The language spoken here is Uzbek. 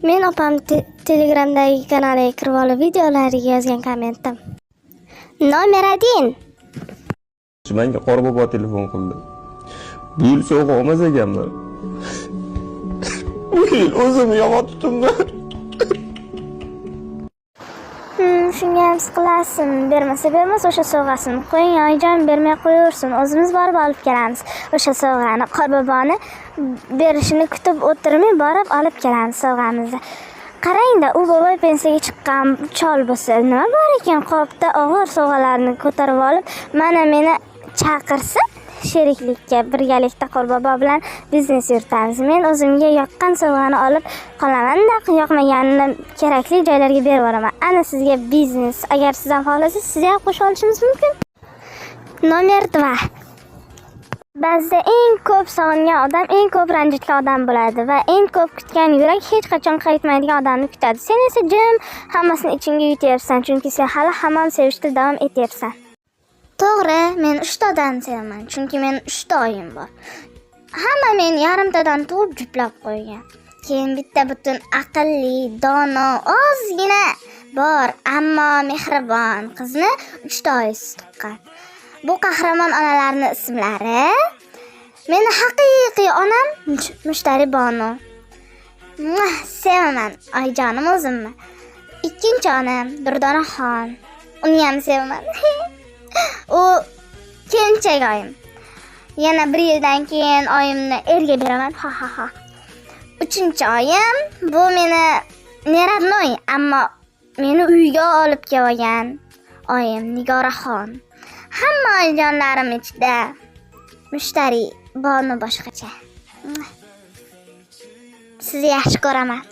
Men opam Telegramdagi kanaliga kirib olib videolariga yozgan kommentim. Nomer 1. Menga Qorbobo telefon qildi. Bu yil sovg'a olmas ekanman. Bu yil o'zimni yomon tutibman. Shunga ham siqilasin. Bermasa o'sha sovg'asini qo'ying, oyijon bermay qo'yaversin. O'zimiz borib olib kelamiz. O'sha sovg'ani Qorboboni berishini kutib o'tirmay borib olib kelamiz sovg'amizni. Qarang-da, u boboy pensiyaga chiqqan chol bo'lsa, nima bor ekan qopda og'ir sovg'alarni ko'tarib olib, mana meni chaqirsa sheriklikka birgalikda Qorbobo bilan biznes yuritamiz. Men o'zimga yoqqan sovg'ani olib qolaman-da, yoqmaganini kerakli joylarga berib yuboraman. Ana sizga biznes. Agar siz ham xohlasangiz, siz ham qo'shib olishingiz mumkin. Nomer 2. Ba'zida eng ko'p sog'ingan odam eng ko'p ranjitgan odam bo'ladi va eng ko'p kutgan yurak hech qachon qaytmaydigan odamni kutadi. Sen esa jim hammasini ichingga yutyapsan, chunki sen hali hamon sevishda davom etyapsan. To'g'ri, men 3 ta odamni sevaman, chunki men 3 ta oyim bor. Hamma meni yarimtadan tug'ib juplab qo'ygan. Keyin bitta butun aqlli, dono, ozgina bor, ammo mehribon qizni 3 ta oyisi tuqqan. Bu qahramon onalarning ismlari. Meni haqiqiy onam Mushtari Bonu. Sevaman, oyijonim o'zimni. Ikkinchi onam Durdonaxon. Uni ham sevaman. U kenchak oyim. Yana 1 yildan keyin oyimni erga beraman. Ha. Uchinchi oyim bu meni neradnoy, ammo meni uyga olib kelgan oyim Nigoraxon. Hamma oyijonlarim ichida Mushtari Bonu boshqacha. Sizni yaxshi ko'raman.